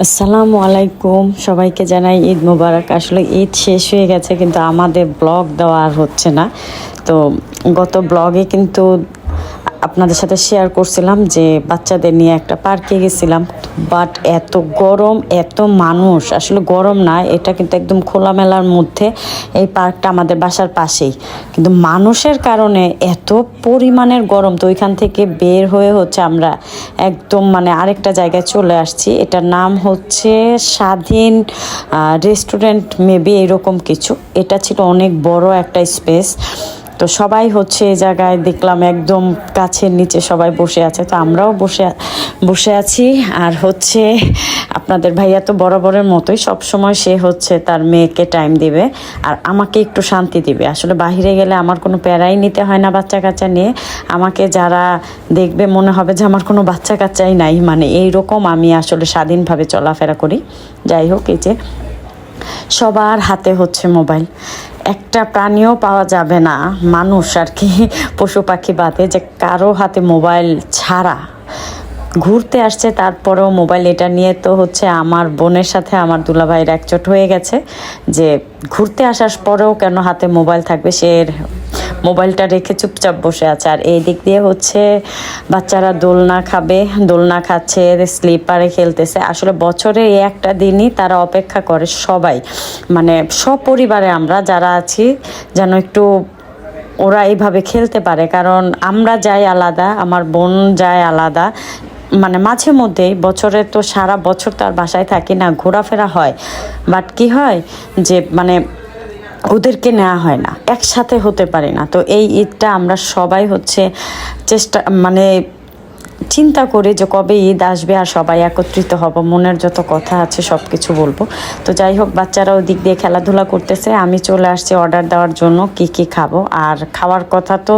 আসসালামু আলাইকুম, সবাইকে জানাই ঈদ মোবারক। আসলে ঈদ শেষ হয়ে গেছে কিন্তু আমাদের ব্লগ দেওয়া আর হচ্ছে না। তো গত ব্লগে কিন্তু আপনাদের সাথে শেয়ার করছিলাম যে বাচ্চাদের নিয়ে একটা পার্কে গেছিলাম, বাট এত গরম, এত মানুষ, আসলে গরম না, এটা কিন্তু একদম খোলামেলার মধ্যে এই পার্কটা আমাদের বাসার পাশেই, কিন্তু মানুষের কারণে এত পরিমাণের গরম। তো ওইখান থেকে বের হয়ে হচ্ছে আমরা একদম আরেকটা জায়গায় চলে আসছি। এটার নাম হচ্ছে স্বাধীন রেস্টুরেন্ট, মেবি এরকম কিছু। এটা ছিল অনেক বড় একটা স্পেস। তো সবাই হচ্ছে এই জায়গায় দেখলাম একদম গাছের নিচে সবাই বসে আছে, তো আমরাও বসে আছি। আর হচ্ছে আপনাদের ভাইয়া তো বরাবরের মতোই সবসময় সে হচ্ছে তার মেয়েকে টাইম দিবে আর আমাকে একটু শান্তি দিবে। আসলে বাহিরে গেলে আমার কোনো প্যারাই নিতে হয় না বাচ্চা কাচ্চা নিয়ে। আমাকে যারা দেখবে মনে হবে যে আমার কোনো বাচ্চা কাচ্চাই নাই, এইরকম আমি আসলে স্বাধীনভাবে চলাফেরা করি। যাই হোক, এই যে সবার হাতে হচ্ছে মোবাইল, একটা প্রাণীও পাওয়া যাবে না, মানুষ আর কি, পশু পাখি বাদে, যে কারো হাতে মোবাইল ছাড়া ঘুরতে আসছে তারপরেও মোবাইল। এটা নিয়ে তো হচ্ছে আমার বোনের সাথে আমার দুলাভাইয়ের একচোট হয়ে গেছে যে ঘুরতে আসার পরেও কেন হাতে মোবাইল থাকবে, সে মোবাইলটা রেখে চুপচাপ বসে আছে। আর এই দিক দিয়ে হচ্ছে বাচ্চারা দোলনা খাচ্ছে, স্লিপারে খেলতেছে। আসলে বছরে এই একটা দিনই তারা অপেক্ষা করে, সবাই সপরিবারে আমরা যারা আছি যেন একটু ওরা এইভাবে খেলতে পারে। কারণ আমরা যাই আলাদা, আমার বোন যায় আলাদা, মাঝে মধ্যেই, বছরে তো সারা বছর তার বাসায় থাকি না, ঘোরাফেরা হয়, বাট কি হয় যে ওদেরকে নেওয়া হয় না, একসাথে হতে পারি না। তো এই ঈদটা আমরা সবাই হচ্ছে চিন্তা করি যে কবে ঈদ আসবে আর সবাই একত্রিত হব, মনের যত কথা আছে সব কিছু বলবো। তো যাই হোক, বাচ্চারা ওই দিক দিয়ে খেলাধুলা করতেছে, আমি চলে আসছি অর্ডার দেওয়ার জন্য কি খাবো। আর খাওয়ার কথা তো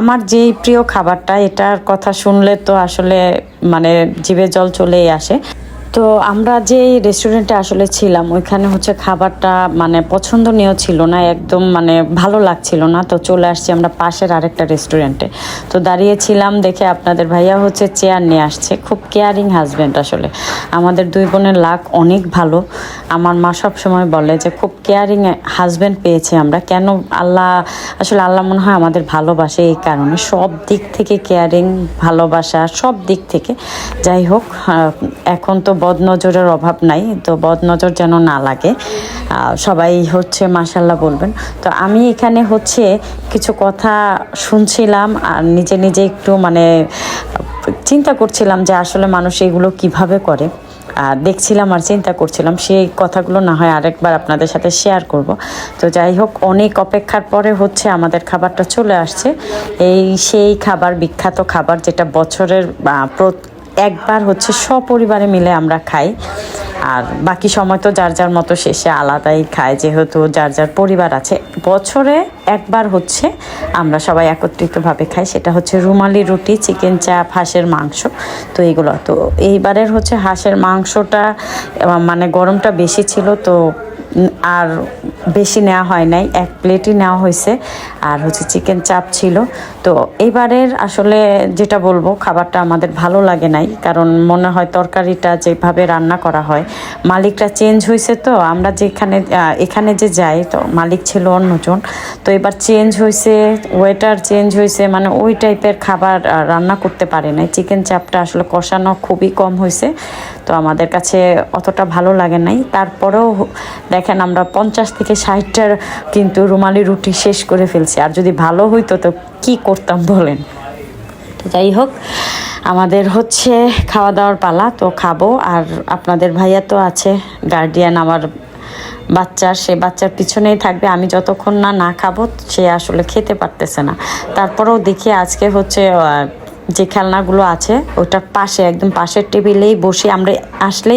আমার যেই প্রিয় খাবারটা, এটার কথা শুনলে তো আসলে জিভে জল চলেই আসে। তো আমরা যে রেস্টুরেন্টে আসলে ছিলাম ওইখানে হচ্ছে খাবারটা পছন্দনীয় ছিল না, একদম ভালো লাগছিল না। তো চলে আসছি আমরা পাশের আরেকটা রেস্টুরেন্টে। তো দাঁড়িয়েছিলাম দেখে আপনাদের ভাইয়া হচ্ছে চেয়ার নিয়ে আসছে। খুব কেয়ারিং হাজব্যান্ড, আসলে আমাদের দুই বোনের লাক অনেক ভালো। আমার মা সব সময় বলে যে খুব কেয়ারিং হাজব্যান্ড পেয়েছে আমরা। কেন আল্লাহ মনে হয় আমাদের ভালোবাসে, এই কারণে সব দিক থেকে কেয়ারিং, ভালোবাসা সব দিক থেকে। যাই হোক, এখন তো বদনজরের অভাব নাই, তো বদনজর যেন না লাগে, সবাই হচ্ছে মাশাল্লাহ বলবেন। তো আমি এখানে হচ্ছে কিছু কথা শুনছিলাম আর নিজে একটু চিন্তা করছিলাম যে আসলে মানুষ এগুলো কিভাবে করে, দেখছিলাম আর চিন্তা করছিলাম। সেই কথাগুলো না হয় আরেকবার আপনাদের সাথে শেয়ার করব। তো যাই হোক, অনেক অপেক্ষার পরে হচ্ছে আমাদের খাবারটা চলে আসছে। সেই খাবার, বিখ্যাত খাবার, যেটা বছরের একবার হচ্ছে সপরিবারে মিলে আমরা খাই, আর বাকি সময় তো যার যার মতো শেষে আলাদাই খায়, যেহেতু যার যার পরিবার আছে। বছরে একবার হচ্ছে আমরা সবাই একত্রিতভাবে খাই, সেটা হচ্ছে রুমালি রুটি, চিকেন চাপ, হাঁসের মাংস। তো এইগুলো, তো এইবারের হচ্ছে হাঁসের মাংসটা গরমটা বেশি ছিল, তো আর বেশি নেওয়া হয় নাই, এক প্লেটই নেওয়া হয়েছে। আর হচ্ছে চিকেন চাপ ছিল। তো এবারের আসলে যেটা বলবো, খাবারটা আমাদের ভালো লাগে নাই, কারণ মনে হয় তরকারিটা যেভাবে রান্না করা হয়, মালিকটা চেঞ্জ হয়েছে। তো আমরা এখানে যে যাই, তো মালিক ছিল অন্যজন, তো এবার চেঞ্জ হয়েছে, ওয়েটার চেঞ্জ হয়েছে, ওই টাইপের খাবার রান্না করতে পারে নাই। চিকেন চাপটা আসলে কষানো খুবই কম হয়েছে, তো আমাদের কাছে অতটা ভালো লাগে নাই। তারপরেও দেখেন আমরা 50 থেকে 60টার কিন্তু রুমালি রুটি শেষ করে ফেলছি। আর যদি ভালো হইতো তো কি করতাম বলেন। তো যাই হোক, আমাদের হচ্ছে খাওয়া দাওয়ার পালা, তো খাবো। আর আপনাদের ভাইয়া তো আছে গার্ডিয়ান, আমার সে বাচ্চার পিছনেই থাকবে। আমি যতক্ষণ না খাবো সে আসলে খেতে পারতেছে না। তারপরেও দেখি আজকে হচ্ছে যে খেলনাগুলো আছে ওটার পাশে, একদম পাশের টেবিলেই বসে আমরা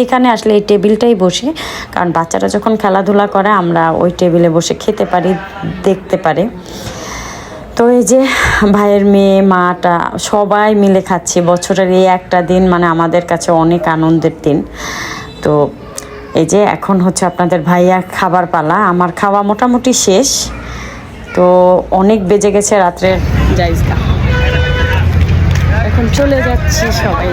এখানে আসলে এই টেবিলটাই বসি, কারণ বাচ্চারা যখন খেলাধুলা করে আমরা ওই টেবিলে বসে খেতে পারি, দেখতে পারি। তো এই যে ভাইয়ের মেয়ে, মাটা সবাই মিলে খাচ্ছি। বছরের এই একটা দিন আমাদের কাছে অনেক আনন্দের দিন। তো এই যে এখন হচ্ছে আপনাদের ভাইয়া খাবার পালা, আমার খাওয়া মোটামুটি শেষ। তো অনেক বেজে গেছে রাত্রের, চলে যাচ্ছি সবাই।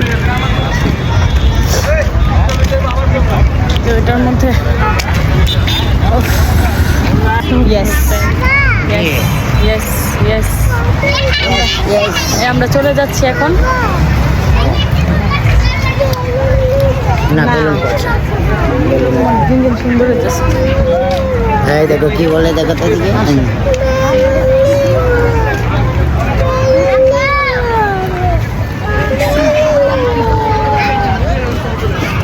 তো এটার মধ্যে আমরা চলে যাচ্ছি এখন। দিন দিন সুন্দর হচ্ছে। হ্যাঁ দেখো কি বলে, দেখো তো দিকে।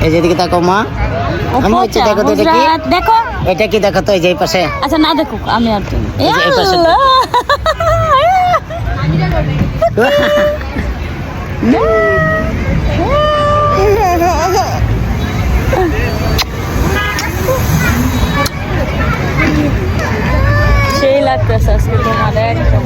এই যেদিকে তাকো মা, আমি হচ্ছে দেখো তো এটা কি, দেখো এটা কি দেখো তো এই যে এই পাশে। আচ্ছা না দেখো আমি আর তুমি এই পাশে। সেই লাগতেছে আজকে তোমার একদম।